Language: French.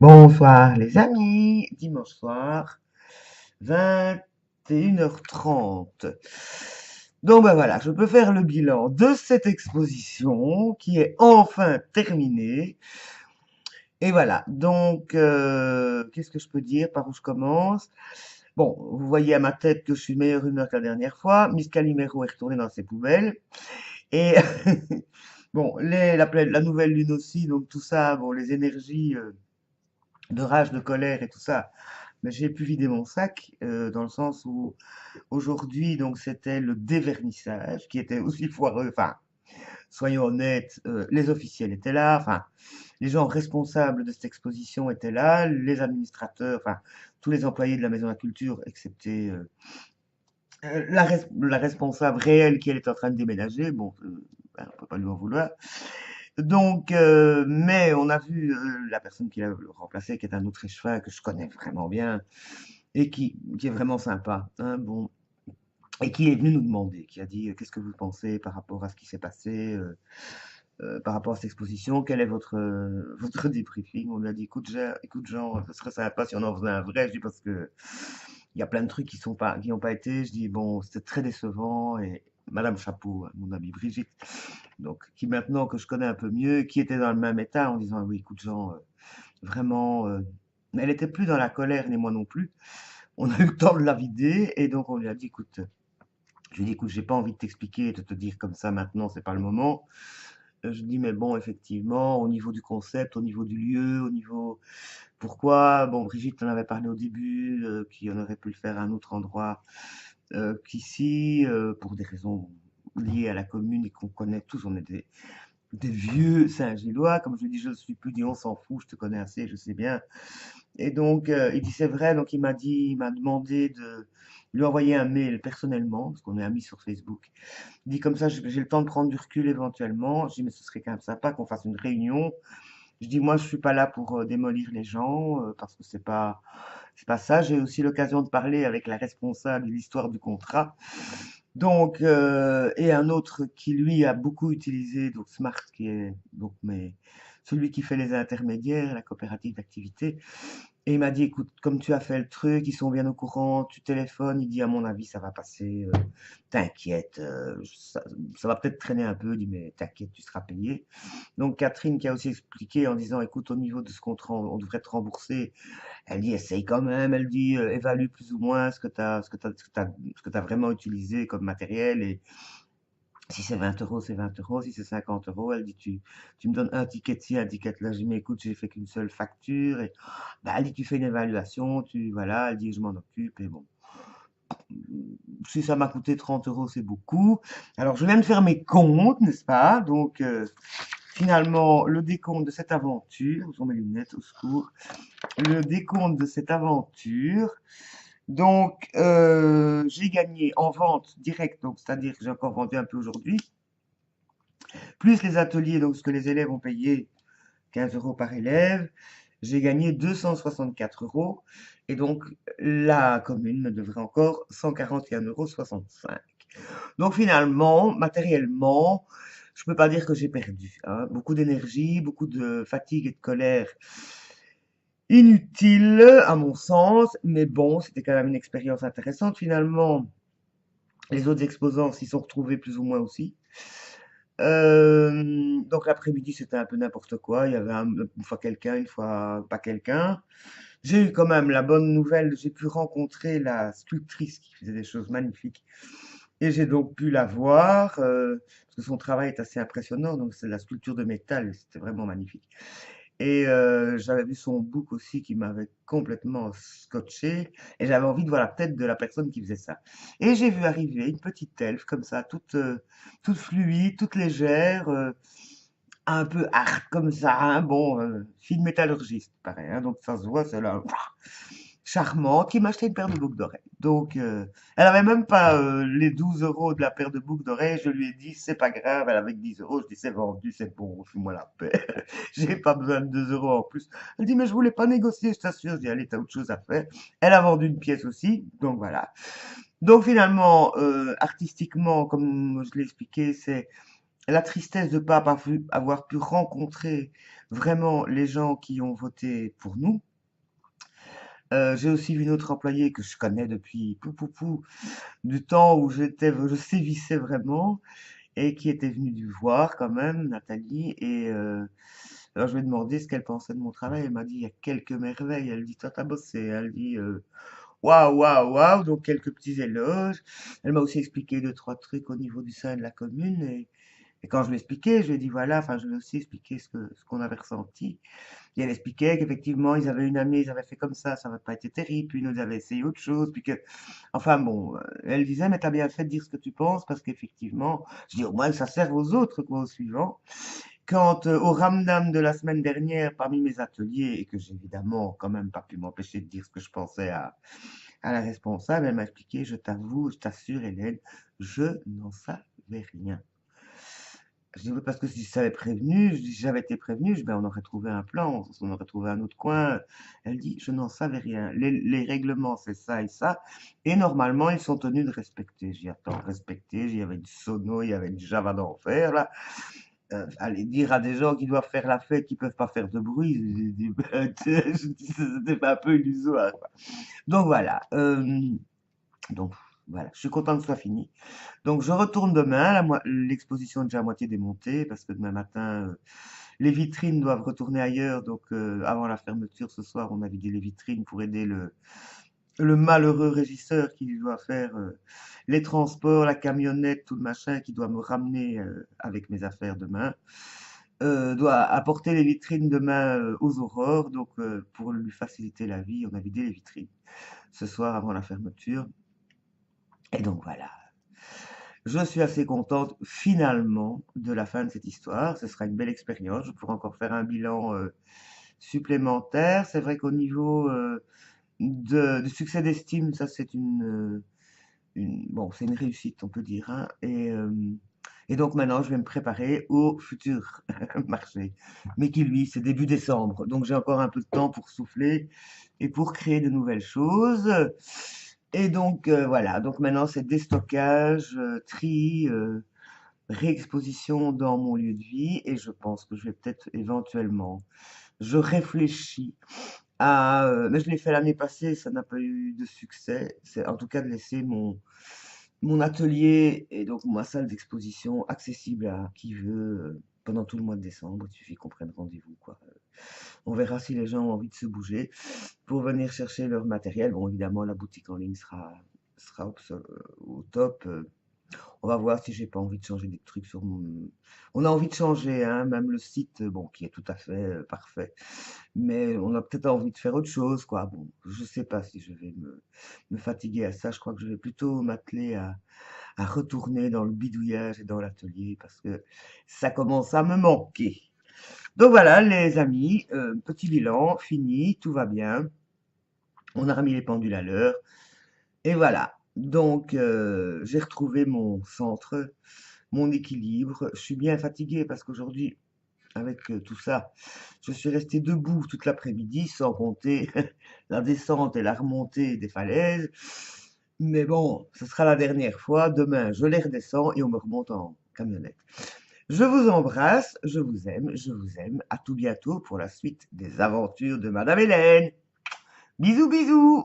Bonsoir les amis, dimanche soir, 21h30. Donc ben voilà, je peux faire le bilan de cette exposition qui est enfin terminée. Et voilà, donc qu'est-ce que je peux dire, par où je commence? Bon, vous voyez à ma tête que je suis de meilleure humeur que la dernière fois. Miss Calimero est retournée dans ses poubelles. Et bon, la nouvelle lune aussi, donc tout ça, bon, les énergies de rage, de colère et tout ça. Mais j'ai pu vider mon sac dans le sens où aujourd'hui, donc c'était le dévernissage qui était aussi foireux. Enfin, soyons honnêtes, les officiels étaient là, enfin, les gens responsables de cette exposition étaient là, les administrateurs, enfin, tous les employés de la Maison de la Culture, excepté la responsable réelle qui elle est en train de déménager. Bon, ben, on peut pas lui en vouloir. Donc, mais on a vu la personne qui l'a remplacé, qui est un autre échevin que je connais vraiment bien, et qui est vraiment sympa, hein, bon, et qui est venu nous demander, qui a dit qu'est-ce que vous pensez par rapport à ce qui s'est passé, par rapport à cette exposition, quel est votre, votre débriefing? On lui a dit écoute Jean, ce serait sympa si on en faisait un vrai, je dis parce que il y a plein de trucs qui n'ont pas été, je dis bon, c'était très décevant, et Madame Chapeau, hein, mon amie Brigitte, donc qui maintenant que je connais un peu mieux, qui était dans le même état en disant oui écoute Jean, vraiment, elle était plus dans la colère, ni moi non plus. On a eu le temps de la vider et donc on lui a dit, écoute, je lui ai dit, écoute, j'ai pas envie de t'expliquer, de te dire comme ça maintenant, c'est pas le moment. Je dis, mais bon, effectivement, au niveau du concept, au niveau du lieu, au niveau... Pourquoi? Bon, Brigitte en avait parlé au début, qu'on aurait pu le faire à un autre endroit qu'ici, pour des raisons liées à la commune et qu'on connaît tous, on est des vieux Saint-Gillois, comme je dis, je suis plus dit, on s'en fout, je te connais assez, je sais bien. Et donc, il dit, c'est vrai, donc il m'a demandé de lui envoyer un mail personnellement, parce qu'on est amis sur Facebook. Il dit, comme ça, j'ai le temps de prendre du recul éventuellement. Je dis, mais ce serait quand même sympa qu'on fasse une réunion. Je dis, moi, je suis pas là pour démolir les gens, parce que c'est pas ça. J'ai aussi l'occasion de parler avec la responsable de l'histoire du contrat. Donc, et un autre qui, lui, a beaucoup utilisé, donc Smart, qui est, donc, mais, celui qui fait les intermédiaires, la coopérative d'activité. Et il m'a dit, écoute, comme tu as fait le truc, ils sont bien au courant, tu téléphones, il dit, à mon avis, ça va passer, t'inquiète, ça va peut-être traîner un peu, il dit, mais t'inquiète, tu seras payé. Donc Catherine qui a aussi expliqué en disant, écoute, au niveau de ce qu'on on devrait te rembourser, elle dit, essaye quand même, elle dit, évalue plus ou moins ce que t'as vraiment utilisé comme matériel, et si c'est 20 euros, c'est 20 euros. Si c'est 50 euros, elle dit, tu me donnes un ticket de ci, un ticket de là. Je dis, mais écoute, j'ai fait qu'une seule facture. Et, bah, elle dit, tu fais une évaluation, voilà. Elle dit, je m'en occupe. Et bon, si ça m'a coûté 30 euros, c'est beaucoup. Alors, je viens de faire mes comptes, n'est-ce pas? Donc, finalement, le décompte de cette aventure, où sont mes lunettes, au secours. Le décompte de cette aventure. Donc, j'ai gagné en vente directe, donc c'est-à-dire que j'ai encore vendu un peu aujourd'hui, plus les ateliers, donc ce que les élèves ont payé, 15 euros par élève, j'ai gagné 264 euros. Et donc, la commune me devrait encore 141,65 euros. Donc, finalement, matériellement, je peux pas dire que j'ai perdu, hein. Beaucoup d'énergie, beaucoup de fatigue et de colère inutile, à mon sens. Mais bon, c'était quand même une expérience intéressante. Finalement, les autres exposants s'y sont retrouvés plus ou moins aussi. Donc l'après-midi, c'était un peu n'importe quoi. Il y avait une fois quelqu'un, une fois pas quelqu'un. J'ai eu quand même la bonne nouvelle, j'ai pu rencontrer la sculptrice qui faisait des choses magnifiques. Et j'ai donc pu la voir, parce que son travail est assez impressionnant, donc c'est de la sculpture de métal, c'était vraiment magnifique. Et j'avais vu son book aussi qui m'avait complètement scotché. Et j'avais envie de voir la tête de la personne qui faisait ça. Et j'ai vu arriver une petite elfe comme ça, toute fluide, toute légère, un peu art comme ça, hein, bon, fille de métallurgiste, pareil, hein, donc ça se voit, c'est là, charmante, qui m'a acheté une paire de boucles d'oreilles. Donc, elle avait même pas les 12 euros de la paire de boucles d'oreilles. Je lui ai dit, c'est pas grave, elle avait que 10 euros. Je dis, c'est vendu, c'est bon, fais-moi la paix. J'ai pas besoin de 2 euros en plus. Elle dit, mais je voulais pas négocier, je t'assure. Je dis, allez, t'as autre chose à faire. Elle a vendu une pièce aussi, donc voilà. Donc finalement, artistiquement, comme je l'ai expliqué, c'est la tristesse de ne pas avoir pu rencontrer vraiment les gens qui ont voté pour nous. J'ai aussi vu une autre employée que je connais depuis du temps où je sévissais vraiment et qui était venue du voir quand même, Nathalie. Et alors je lui ai demandé ce qu'elle pensait de mon travail. Elle m'a dit il y a quelques merveilles. Elle dit toi t'as bossé. Elle dit waouh waouh waouh. Donc quelques petits éloges. Elle m'a aussi expliqué deux trois trucs au niveau du sein de la commune et quand je lui ai expliqué, je lui ai dit voilà, enfin je lui ai aussi expliqué ce qu'on avait ressenti. Et elle expliquait qu'effectivement, ils avaient une année, ils avaient fait comme ça n'avait pas été terrible, puis nous avaient essayé autre chose, puis que, enfin bon, elle disait, mais t'as bien fait de dire ce que tu penses, parce qu'effectivement, je dis au moins que ça sert aux autres, quoi, aux suivants. Quand au ramdam de la semaine dernière, parmi mes ateliers, et que j'ai évidemment quand même pas pu m'empêcher de dire ce que je pensais à la responsable, elle m'a expliqué, je t'avoue, je t'assure, Hélène, je n'en savais rien. Je dis oui, parce que si je savais prévenu, si j'avais été prévenu, ben, on aurait trouvé un plan, on aurait trouvé un autre coin. Elle dit, je n'en savais rien. Les règlements, c'est ça et ça. Et normalement, ils sont tenus de respecter. J'y attends, respecter. Il y avait du sono, il y avait du java d'enfer, là. Aller dire à des gens qui doivent faire la fête, qui peuvent pas faire de bruit, j'ai dit, ben, je dis, c'était un peu illusoire, quoi. Donc voilà. Donc voilà, je suis content que ce soit fini. Donc je retourne demain, l'exposition est déjà à moitié démontée parce que demain matin, les vitrines doivent retourner ailleurs. Donc avant la fermeture ce soir, on a vidé les vitrines pour aider le malheureux régisseur qui doit faire les transports, la camionnette, tout le machin, qui doit me ramener avec mes affaires demain. Doit apporter les vitrines demain aux aurores. Donc pour lui faciliter la vie, on a vidé les vitrines ce soir avant la fermeture. Et donc voilà. Je suis assez contente finalement de la fin de cette histoire. Ce sera une belle expérience. Je pourrai encore faire un bilan supplémentaire. C'est vrai qu'au niveau du succès d'estime, ça c'est bon, c'est une réussite, on peut dire, hein. Et donc maintenant, je vais me préparer au futur marché, mais qui lui, c'est début décembre. Donc j'ai encore un peu de temps pour souffler et pour créer de nouvelles choses. Et donc voilà, donc maintenant c'est déstockage, tri, réexposition dans mon lieu de vie et je pense que je vais peut-être éventuellement, je réfléchis mais je l'ai fait l'année passée, ça n'a pas eu de succès, c'est en tout cas de laisser mon atelier et donc ma salle d'exposition accessible à qui veut pendant tout le mois de décembre. Il suffit qu'on prenne rendez-vous, quoi. On verra si les gens ont envie de se bouger pour venir chercher leur matériel. Bon, évidemment, la boutique en ligne sera au top. On va voir si j'ai pas envie de changer des trucs sur mon. On a envie de changer, hein, même le site, bon, qui est tout à fait parfait. Mais on a peut-être envie de faire autre chose, quoi. Bon, je sais pas si je vais me fatiguer à ça. Je crois que je vais plutôt m'atteler à retourner dans le bidouillage et dans l'atelier parce que ça commence à me manquer. Donc voilà, les amis, petit bilan, fini, tout va bien. On a remis les pendules à l'heure. Et voilà. Donc, j'ai retrouvé mon centre, mon équilibre. Je suis bien fatigué parce qu'aujourd'hui, avec tout ça, je suis resté debout toute l'après-midi, sans compter la descente et la remontée des falaises. Mais bon, ce sera la dernière fois. Demain, je les redescends et on me remonte en camionnette. Je vous embrasse, je vous aime, je vous aime. À tout bientôt pour la suite des aventures de Madame Hélène. Bisous, bisous!